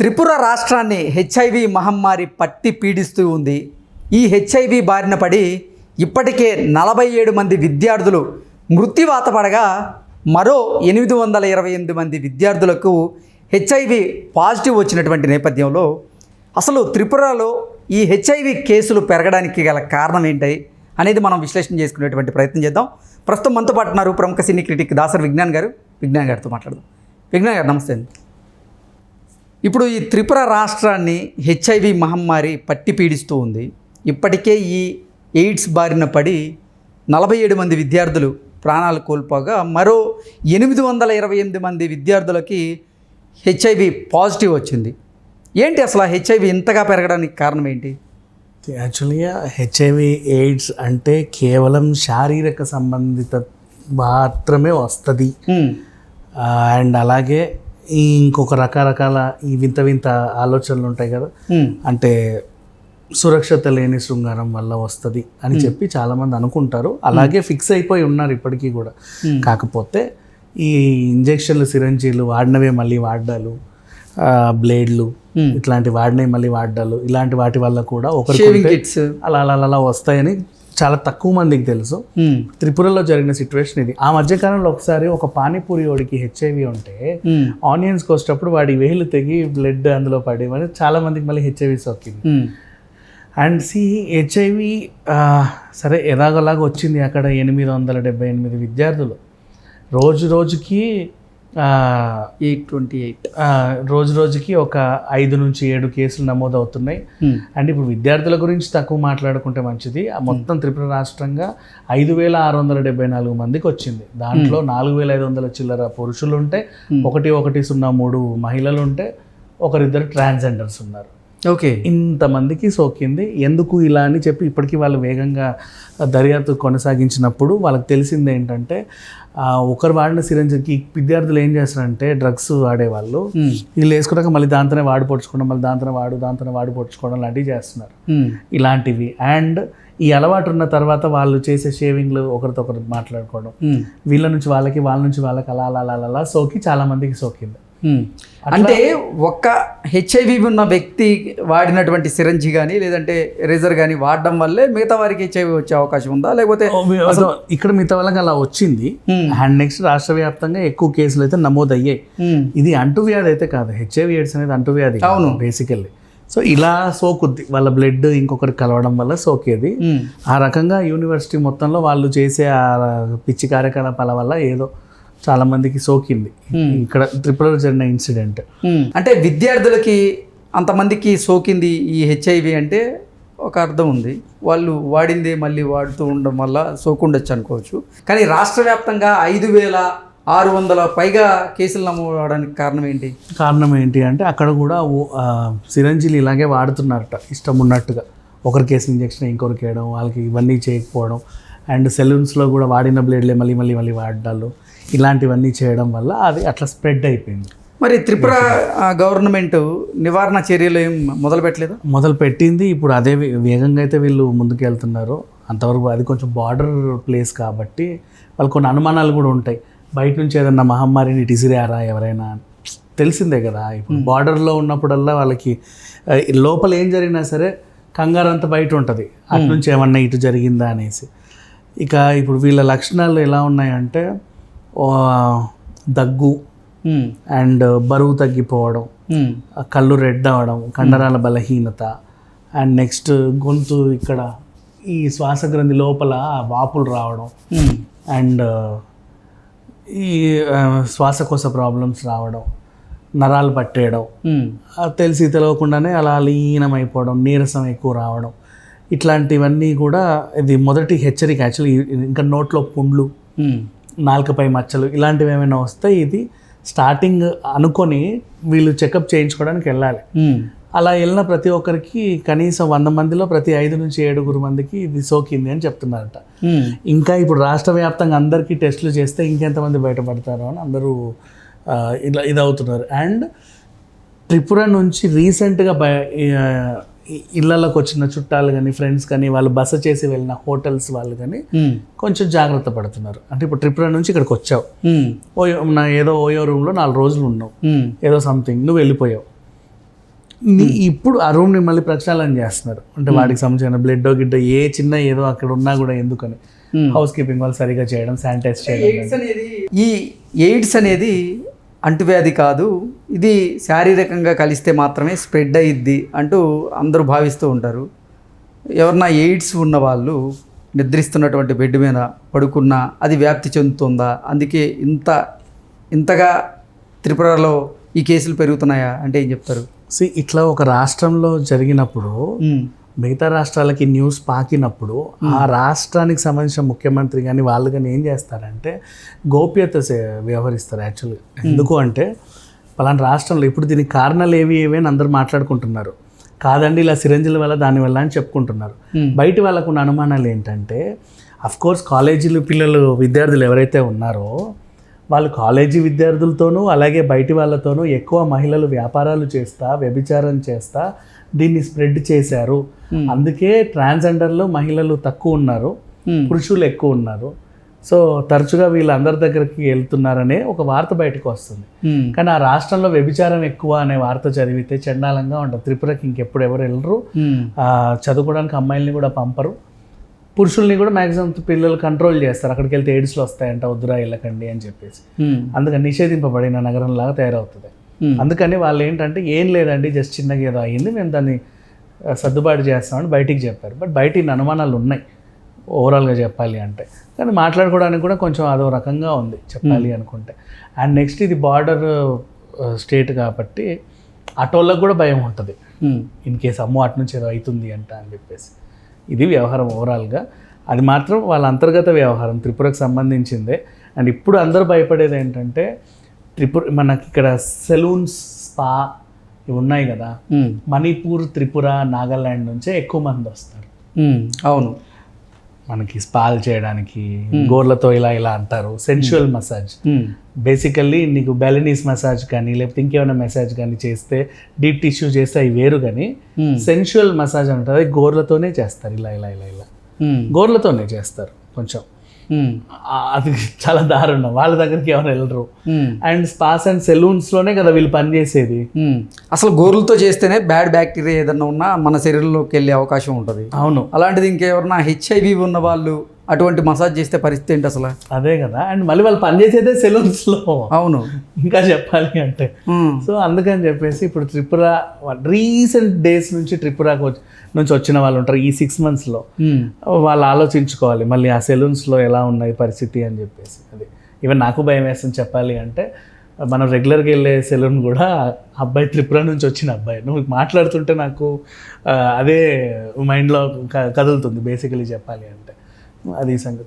త్రిపుర రాష్ట్రాన్ని హెచ్ఐవి మహమ్మారి పట్టి పీడిస్తూ ఉంది. ఈ హెచ్ఐవి బారిన పడి ఇప్పటికే 47 మంది విద్యార్థులు మృత్యువాత పడగా మరో 828 మంది విద్యార్థులకు హెచ్ఐవి పాజిటివ్ వచ్చినటువంటి నేపథ్యంలో అసలు త్రిపురలో ఈ హెచ్ఐవి కేసులు పెరగడానికి గల కారణం ఏంటి అనేది మనం విశ్లేషణ చేసుకునేటువంటి ప్రయత్నం చేద్దాం. ప్రస్తుతం మనతో పాటు ఉన్నారు ప్రముఖ సినీ క్రిటిక్ దాసరి విజ్ఞాన్ గారితో మాట్లాడదాం. విజ్ఞాన్ గారు నమస్తే అండి. ఇప్పుడు ఈ త్రిపుర రాష్ట్రాన్ని హెచ్ఐవి మహమ్మారి పట్టి పీడిస్తూ ఉంది. ఇప్పటికే ఈ ఎయిడ్స్ బారిన పడి 47 మంది విద్యార్థులు ప్రాణాలు కోల్పోగా మరో 828 మంది విద్యార్థులకి హెచ్ఐవి పాజిటివ్ వచ్చింది. ఏంటి అసలు ఆ హెచ్ఐవి ఇంతగా పెరగడానికి కారణం ఏంటి? యాక్చువల్గా హెచ్ఐవి ఎయిడ్స్ అంటే కేవలం శారీరక సంబంధిత మాత్రమే వస్తుంది. అండ్ అలాగే ఈ ఇంకొక రకరకాల ఈ వింత వింత ఆలోచనలు ఉంటాయి కదా, అంటే సురక్షత లేని శృంగారం వల్ల వస్తుంది అని చెప్పి చాలామంది అనుకుంటారు. అలాగే ఫిక్స్ అయిపోయి ఉన్నారు ఇప్పటికీ కూడా. కాకపోతే ఈ ఇంజెక్షన్లు సిరంజీలు వాడినవే మళ్ళీ వాడ్డాలు, బ్లేడ్లు ఇట్లాంటి వాడినవి మళ్ళీ వాడ్డాలు, ఇలాంటి వాటి వల్ల కూడా ఒకరికి అలా అలా అలా వస్తాయని చాలా తక్కువ మందికి తెలుసు. త్రిపురలో జరిగిన సిచ్యువేషన్ ఇది. ఆ మధ్యకాలంలో ఒకసారి ఒక పానీపూరి వాడికి హెచ్ఐవి ఉంటే ఆనియన్స్కి వచ్చేటప్పుడు వాడి వేలు తెగి బ్లడ్ అందులో పడి మరి చాలా మందికి మళ్ళీ హెచ్ఐవి సోకింది. అండ్ హెచ్ఐవి సరే ఎలాగోలాగా వచ్చింది. అక్కడ 878 విద్యార్థులు రోజుకి 828 రోజుకి ఒక 5 నుంచి 7 కేసులు నమోదవుతున్నాయి. అండ్ ఇప్పుడు విద్యార్థుల గురించి తక్కువ మాట్లాడుకుంటే మంచిది. మొత్తం త్రిపుర రాష్ట్రంగా 5674 మందికి వచ్చింది. దాంట్లో 4500 చిల్లర పురుషులు ఉంటే 1103 మహిళలు ఉంటే ఒకరిద్దరు ట్రాన్స్జెండర్స్ ఉన్నారు. ఓకే, ఇంతమందికి సోకింది. ఎందుకు ఇలా అని చెప్పి ఇప్పటికీ వాళ్ళు వేగంగా దర్యాప్తు కొనసాగించినప్పుడు వాళ్ళకి తెలిసింది ఏంటంటే ఒకరు వాడిన సిరంజికి విద్యార్థులు ఏం చేస్తారంటే డ్రగ్స్ వాడేవాళ్ళు వీళ్ళు వేసుకున్నాక మళ్ళీ దాంతోనే వాడిపోడ్చుకోవడం, మళ్ళీ దాంతోనే వాడిపోడ్చుకోవడం లాంటివి చేస్తున్నారు. ఇలాంటివి అండ్ ఈ అలవాటు ఉన్న తర్వాత వాళ్ళు చేసే షేవింగ్లు ఒకరితో ఒకరు మాట్లాడుకోవడం, వీళ్ళ నుంచి వాళ్ళకి వాళ్ళ నుంచి వాళ్ళకి అలా అలా అలా అలా సోకి చాలా మందికి సోకింది. అంటే ఒక్క హెచ్ఐవి ఉన్న వ్యక్తి వాడినటువంటి సిరంజి కానీ లేదంటే రేజర్ కానీ వాడడం వల్లే మిగతా వారికి హెచ్ఐవి వచ్చే అవకాశం ఉందా, లేకపోతే ఇక్కడ మిగతా వాళ్ళకి అలా వచ్చింది. అండ్ నెక్స్ట్ రాష్ట్ర వ్యాప్తంగా ఎక్కువ కేసులు అయితే నమోదయ్యాయి. ఇది అంటువ్యాధి అయితే కాదు, హెచ్ఐవి ఎయిడ్స్ అనేది అంటువ్యాధి. అవును, బేసికల్లీ. సో ఇలా సోకుద్ది, వాళ్ళ బ్లడ్ ఇంకొకరికి కలవడం వల్ల సోకేది. ఆ రకంగా యూనివర్సిటీ మొత్తంలో వాళ్ళు చేసే ఆ పిచ్చి కార్యకలాపాల వల్ల ఏదో చాలా మందికి సోకింది. ఇక్కడ త్రిపురలో జరిగిన ఇన్సిడెంట్ అంటే విద్యార్థులకి అంతమందికి సోకింది ఈ హెచ్ఐవి అంటే ఒక అర్థం ఉంది, వాళ్ళు వాడిందే మళ్ళీ వాడుతూ ఉండడం వల్ల సోకుండొచ్చు అనుకోవచ్చు. కానీ రాష్ట్ర వ్యాప్తంగా 5600 పైగా కేసులు నమోదవడానికి కారణం ఏంటి అంటే అక్కడ కూడా సిరంజీలు ఇలాగే వాడుతున్నారట ఇష్టం ఉన్నట్టుగా. ఒకరి కేసు ఇంజెక్షన్ ఇంకొకరికి వేయడం, వాళ్ళకి ఇవన్నీ చేయకపోవడం, అండ్ సెలూన్స్లో కూడా వాడిన బ్లేడ్లే మళ్ళీ వాడాలు, ఇలాంటివన్నీ చేయడం వల్ల అది అట్లా స్ప్రెడ్ అయిపోయింది. మరి త్రిపుర గవర్నమెంట్ నివారణ చర్యలు ఏం మొదలు పెట్టింది. ఇప్పుడు అదే వేగంగా అయితే వీళ్ళు ముందుకు వెళ్తున్నారు. అంతవరకు అది కొంచెం బార్డర్ ప్లేస్ కాబట్టి వాళ్ళు కొన్ని అనుమానాలు కూడా ఉంటాయి. బయట నుంచి ఏదన్నా మహమ్మారిని ఇసిరారా ఎవరైనా, తెలిసిందే కదా. ఇప్పుడు బార్డర్లో ఉన్నప్పుడల్లా వాళ్ళకి లోపల ఏం జరిగినా సరే కంగారు అంతా బయట ఉంటుంది, అటు నుంచి ఏమన్నా ఇటు జరిగిందా అనేసి. ఇక ఇప్పుడు వీళ్ళ లక్షణాలు ఎలా ఉన్నాయంటే దగ్గు అండ్ బరువు తగ్గిపోవడం, కళ్ళు రెడ్ అవ్వడం, కండరాల బలహీనత, అండ్ నెక్స్ట్ గొంతు ఇక్కడ ఈ శ్వాసగ్రంథి లోపల వాపులు రావడం, అండ్ ఈ శ్వాసకోశ ప్రాబ్లమ్స్ రావడం, నరాలు పట్టేయడం, తెలిసి తెలియకుండానే అలా లీనమైపోవడం, నీరసం ఎక్కువ రావడం, ఇట్లాంటివన్నీ కూడా ఇది మొదటి హెచ్చరిక. యాక్చువల్లీ ఇంకా నోట్లో పుండ్లు, నాలుకపై మచ్చలు ఇలాంటివి ఏమైనా వస్తే ఇది స్టార్టింగ్ అనుకొని వీళ్ళు చెకప్ చేయించుకోవడానికి వెళ్ళాలి. అలా వెళ్ళిన ప్రతి ఒక్కరికి కనీసం 100 మందిలో ప్రతి 5 నుంచి 7 మందికి ఇది సోకింది అని చెప్తున్నారట. ఇంకా ఇప్పుడు రాష్ట్ర వ్యాప్తంగా అందరికీ టెస్టులు చేస్తే ఇంకెంతమంది బయటపడతారో అని అందరూ ఇది అవుతున్నారు. అండ్ త్రిపుర నుంచి రీసెంట్గా ఇళ్ళలోకి వచ్చిన చుట్టాలు కానీ ఫ్రెండ్స్ కానీ వాళ్ళు బస చేసి వెళ్ళిన హోటల్స్ వాళ్ళు కానీ కొంచెం జాగ్రత్త పడుతున్నారు. అంటే ఇప్పుడు త్రిపుర నుంచి ఇక్కడికి వచ్చావు, ఏదో ఓయో రూమ్లో 4 రోజులు ఉన్నావు, ఏదో సంథింగ్ నువ్వు వెళ్ళిపోయావు, ఇప్పుడు ఆ రూమ్ని మళ్ళీ ప్రక్షాళన చేస్తున్నారు, అంటే వాడికి సంబంధించిన బ్లడ్ గిడ్డ ఏ చిన్న ఏదో అక్కడ ఉన్నా కూడా ఎందుకని హౌస్ కీపింగ్ వాళ్ళు సరిగా చేయడం, శానిటైజ్ చేయడం. ఈ ఎయిడ్స్ అనేది అంటువ్యాధి కాదు, ఇది శారీరకంగా కలిస్తే మాత్రమే స్ప్రెడ్ అయ్యిద్ది అంటూ అందరూ భావిస్తూ ఉంటారు. ఎవరన్నా ఎయిడ్స్ ఉన్న వాళ్ళు నిద్రిస్తున్నటువంటి బెడ్ మీద పడుకున్నా అది వ్యాప్తి చెందుతుందా, అందుకే ఇంతగా త్రిపురలో ఈ కేసులు పెరుగుతున్నాయా అంటే ఏం చెప్తారు? ఇట్లా ఒక రాష్ట్రంలో జరిగినప్పుడు మిగతా రాష్ట్రాలకి న్యూస్ పాకినప్పుడు ఆ రాష్ట్రానికి సంబంధించిన ముఖ్యమంత్రి కానీ వాళ్ళు కానీ ఏం చేస్తారంటే గోప్యత వ్యవహరిస్తారు యాక్చువల్గా. ఎందుకు అంటే పలానా రాష్ట్రంలో ఇప్పుడు దీనికి కారణాలు ఏవి అని అందరూ మాట్లాడుకుంటున్నారు, కాదండి ఇలా సిరంజిల వల్ల దానివల్ల అని చెప్పుకుంటున్నారు. బయట వాళ్ళకు ఉన్న అనుమానాలు ఏంటంటే అఫ్కోర్స్ కాలేజీలు పిల్లలు విద్యార్థులు ఎవరైతే ఉన్నారో వాళ్ళు కాలేజీ విద్యార్థులతోనూ అలాగే బయటి వాళ్ళతోనూ ఎక్కువ మహిళలు వ్యాపారాలు చేస్తా వ్యభిచారం చేస్తా దీన్ని స్ప్రెడ్ చేశారు, అందుకే ట్రాన్స్జెండర్లో మహిళలు తక్కువ ఉన్నారు, పురుషులు ఎక్కువ ఉన్నారు, సో తరచుగా వీళ్ళందరి దగ్గరికి వెళ్తున్నారనే ఒక వార్త బయటకు వస్తుంది. కానీ ఆ రాష్ట్రంలో వ్యభిచారం ఎక్కువ అనే వార్త చదివితే చండాలంగా ఉంటుంది. త్రిపురకి ఇంకెప్పుడు ఎవరు వెళ్ళరు, చదువుకోవడానికి అమ్మాయిల్ని కూడా పంపరు, పురుషుల్ని కూడా మ్యాక్సిమం పిల్లలు కంట్రోల్ చేస్తారు, అక్కడికి వెళ్తే ఎయిడ్స్లో వస్తాయంట, వద్దురా వెళ్ళకండి అని చెప్పేసి. అందుకని నిషేధింపబడిన నగరంలాగా తయారవుతుంది. అందుకని వాళ్ళు ఏంటంటే ఏం లేదండి జస్ట్ చిన్నగా ఏదో అయ్యింది, మేము దాన్ని సర్దుబాటు చేస్తామని బయటికి చెప్పారు. బట్ బయట ఇన్ని అనుమానాలు ఉన్నాయి ఓవరాల్గా చెప్పాలి అంటే, కానీ మాట్లాడుకోవడానికి కూడా కొంచెం అదో రకంగా ఉంది చెప్పాలి అనుకుంటే. అండ్ నెక్స్ట్ ఇది బార్డర్ స్టేట్ కాబట్టి అటోళ్ళకు కూడా భయం ఉంటుంది, ఇన్ కేసు అమ్మో అటు నుంచి ఏదో అవుతుంది అంట అని చెప్పేసి. ఇది వ్యవహారం ఓవరాల్గా, అది మాత్రం వాళ్ళ అంతర్గత వ్యవహారం త్రిపురకు సంబంధించిందే. అండ్ ఇప్పుడు అందరూ భయపడేది ఏంటంటే మనకి ఇక్కడ సెలూన్స్, స్పా ఇవి ఉన్నాయి కదా, మణిపూర్, త్రిపుర, నాగాల్యాండ్ నుంచే ఎక్కువ మంది వస్తారు. అవును, మనకి స్పాల్ చేయడానికి గోర్లతో ఇలా ఇలా అంటారు, సెన్షువల్ మసాజ్. బేసికల్లీ నీకు బెలనీస్ మసాజ్ కానీ లేకపోతే ఇంకేమైనా మసాజ్ కానీ చేస్తే డీప్ టిష్యూ చేస్తే అవి వేరు, కానీ సెన్షువల్ మసాజ్ అంటారు అది గోర్లతోనే చేస్తారు, ఇలా ఇలా ఇలా ఇలా గోర్లతోనే చేస్తారు. కొంచెం అది చాలా దారుణం, వాళ్ళ దగ్గరికి ఎవరు వెళ్ళరు. అండ్ స్పాస్ అండ్ సెలూన్స్లోనే కదా వీళ్ళు పనిచేసేది. అసలు గోర్లతో చేస్తేనే బ్యాడ్ బ్యాక్టీరియా ఏదన్నా ఉన్నా మన శరీరంలోకి వెళ్ళే అవకాశం ఉంటుంది. అవును, అలాంటిది ఇంకెవరన్నా HIV ఉన్న వాళ్ళు అటువంటి మసాజ్ చేస్తే పరిస్థితి ఏంటి అసలు? అదే కదా, అండ్ మళ్ళీ వాళ్ళు పనిచేసేదే సెలూన్స్లో. అవును, ఇంకా చెప్పాలి అంటే సో అందుకని చెప్పేసి ఇప్పుడు త్రిపుర రీసెంట్ డేస్ నుంచి త్రిపుర నుంచి వచ్చిన వాళ్ళు ఉంటారు ఈ 6 monthsలో, వాళ్ళు ఆలోచించుకోవాలి మళ్ళీ ఆ సెలూన్స్లో ఎలా ఉన్నాయి పరిస్థితి అని చెప్పేసి. అది ఈవెన్ నాకు భయం వేస్తుంది చెప్పాలి అంటే. మనం రెగ్యులర్గా వెళ్ళే సెలూన్ కూడా అబ్బాయి త్రిపుర నుంచి వచ్చిన అబ్బాయి, నువ్వు మాట్లాడుతుంటే నాకు అదే మైండ్లో కదులుతుంది బేసికలీ చెప్పాలి అంటే. అది సంగతి.